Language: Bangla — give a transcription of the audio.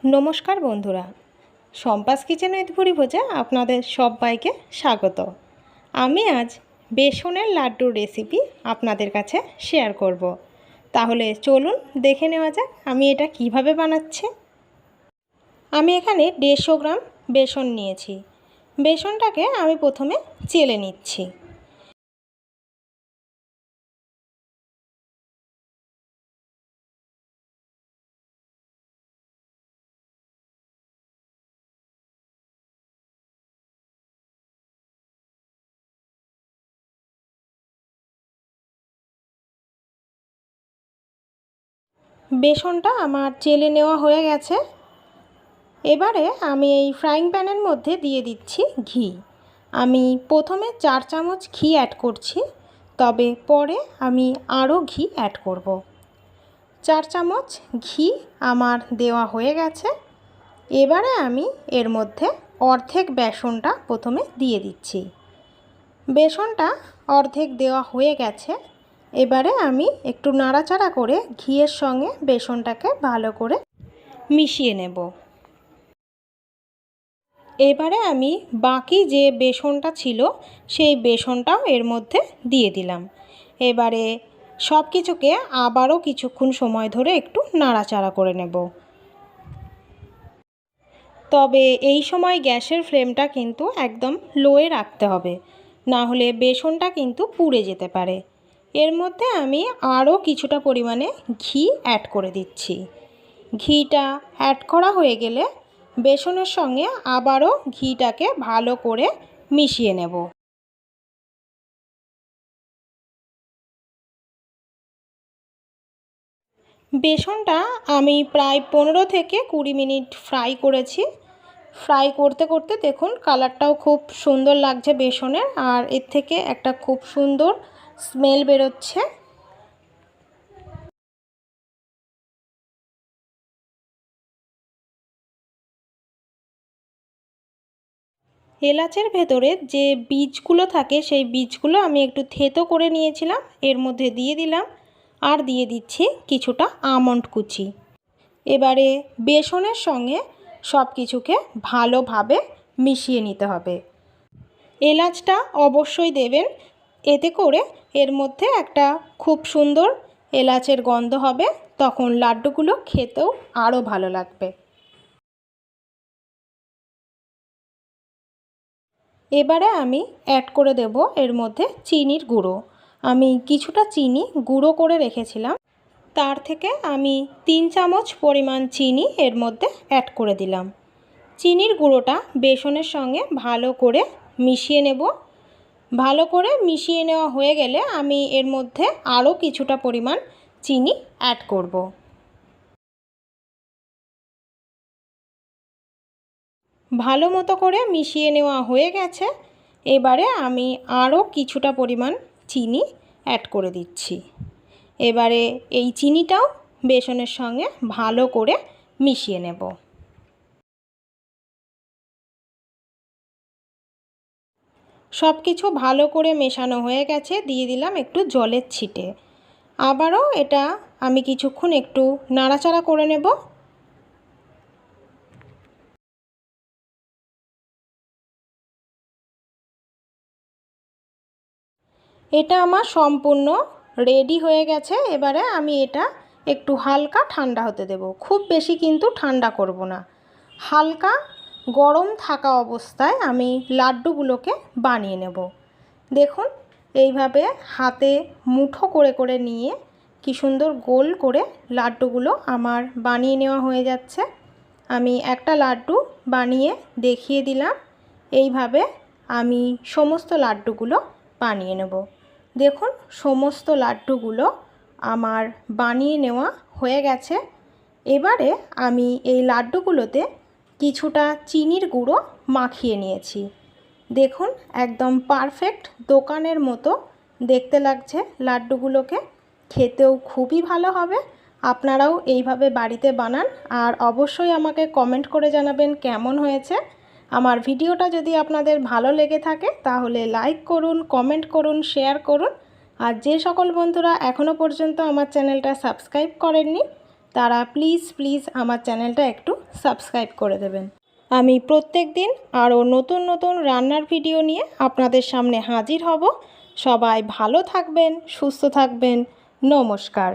নমস্কার বন্ধুরা, শম্পাস কিচেন উইথ ভুরিভোজে আপনাদের সবাইকে স্বাগত। আমি আজ বেসনের লাড্ডুর রেসিপি আপনাদের কাছে শেয়ার করব। তাহলে চলুন দেখে নেওয়া যাক আমি এটা কিভাবে বানাচ্ছি। আমি এখানে 150 গ্রাম বেসন নিয়েছি। বেসনটাকে আমি প্রথমে চেলে নিচ্ছি। বেসনটা আমার চেলে নেওয়া হয়ে গেছে। এবারে আমি এই ফ্রাইং প্যানের মধ্যে দিয়ে দিচ্ছি ঘি। আমি প্রথমে 4 চামচ ঘি অ্যাড করছি, তবে পরে আমি আরও ঘি অ্যাড করব। 4 চামচ ঘি আমার দেওয়া হয়ে গেছে। এবারে আমি এর মধ্যে অর্ধেক বেসনটা প্রথমে দিয়ে দিচ্ছি। বেসনটা অর্ধেক দেওয়া হয়ে গেছে। এবারে আমি একটু নাড়াচাড়া করে ঘিয়ের সঙ্গে বেসনটাকে ভালো করে মিশিয়ে নেব। এবারে আমি বাকি যে বেসনটা ছিল সেই বেসনটাও এর মধ্যে দিয়ে দিলাম। এবারে সব কিছুকে আবারও কিছুক্ষণ সময় ধরে একটু নাড়াচাড়া করে নেব। তবে এই সময় গ্যাসের ফ্লেমটা কিন্তু একদম লোয়ে রাখতে হবে, না হলে বেসনটা কিন্তু পুড়ে যেতে পারে। এর মধ্যে আমি আরও কিছুটা পরিমাণে ঘি অ্যাড করে দিচ্ছি। ঘিটা অ্যাড করা হয়ে গেলে বেসনের সঙ্গে আবারও ঘিটাকে ভালো করে মিশিয়ে নেব। বেসনটা আমি প্রায় 15 থেকে 20 মিনিট ফ্রাই করেছি। ফ্রাই করতে করতে দেখুন কালারটাও খুব সুন্দর লাগছে বেসনের, আর এর থেকে একটা খুব সুন্দর স্মেল বেরোচ্ছে। এলাচের ভেতরে যে বীজগুলো থাকে সেই বীজগুলো আমি একটু থেতো করে নিয়েছিলাম, এর মধ্যে দিয়ে দিলাম। আর দিয়ে দিচ্ছি কিছুটা আমন্ড কুচি। এবারে বেসনের সঙ্গে সব কিছুকে ভালোভাবে মিশিয়ে নিতে হবে। এলাচটা অবশ্যই দেবেন, এতে করে এর মধ্যে একটা খুব সুন্দর এলাচের গন্ধ হবে, তখন লাড্ডুগুলো খেতেও আরও ভালো লাগবে। এবারে আমি অ্যাড করে দেব এর মধ্যে চিনির গুঁড়ো। আমি কিছুটা চিনি গুঁড়ো করে রেখেছিলাম, তার থেকে আমি 3 চামচ পরিমাণ চিনি এর মধ্যে অ্যাড করে দিলাম। চিনির গুঁড়োটা বেসনের সঙ্গে ভালো করে মিশিয়ে নেব। ভালো করে মিশিয়ে নেওয়া হয়ে গেলে আমি এর মধ্যে আরও কিছুটা পরিমাণ চিনি অ্যাড করব। ভালো মতো করে মিশিয়ে নেওয়া হয়ে গেছে। এবারে আমি আরও কিছুটা পরিমাণ চিনি অ্যাড করে দিচ্ছি। এবারে এই চিনিটাও বেসনের সঙ্গে ভালো করে মিশিয়ে নেব। সব কিছু ভালো করে মেশানো হয়ে গেছে, দিয়ে দিলাম একটু জলের ছিটে। আবারও এটা আমি কিছুক্ষণ একটু নাড়াচাড়া করে নেব। এটা আমার সম্পূর্ণ রেডি হয়ে গেছে। এবারে আমি এটা একটু হালকা ঠান্ডা হতে দেব, খুব বেশি কিন্তু ঠান্ডা করব না। হালকা গরম থাকা অবস্থায় আমি লাড্ডুগুলোকে বানিয়ে নেব। দেখুন এইভাবে হাতে মুঠো করে করে নিয়ে কি সুন্দর গোল করে লাড্ডুগুলো আমার বানিয়ে নেওয়া হয়ে যাচ্ছে। আমি একটা লাড্ডু বানিয়ে দেখিয়ে দিলাম। এইভাবে আমি সমস্ত লাড্ডুগুলো বানিয়ে নেব। দেখুন সমস্ত লাড্ডুগুলো আমার বানিয়ে নেওয়া হয়ে গেছে। এবারে আমি এই লাড্ডুগুলোতে কিছুটা চিনির গুঁড়ো মাখিয়ে নিয়েছি। দেখুন একদম পারফেক্ট দোকানের মতো দেখতে লাগছে লাড্ডুগুলোকে, খেতেও খুবই ভালো হবে। আপনারাও এইভাবে বাড়িতে বানান, আর অবশ্যই আমাকে কমেন্ট করে জানাবেন কেমন হয়েছে। আমার ভিডিওটা যদি আপনাদের ভালো লেগে থাকে তাহলে লাইক করুন, কমেন্ট করুন, শেয়ার করুন। আর যে সকল বন্ধুরা এখনও পর্যন্ত আমার চ্যানেলটা সাবস্ক্রাইব করেননি তারা প্লিজ আমার চ্যানেলটা একটু সাবস্ক্রাইব করে দেবেন। আমি প্রত্যেক দিন আরও নতুন নতুন রান্নার ভিডিও নিয়ে আপনাদের সামনে হাজির হব। সবাই ভালো থাকবেন, সুস্থ থাকবেন। নমস্কার।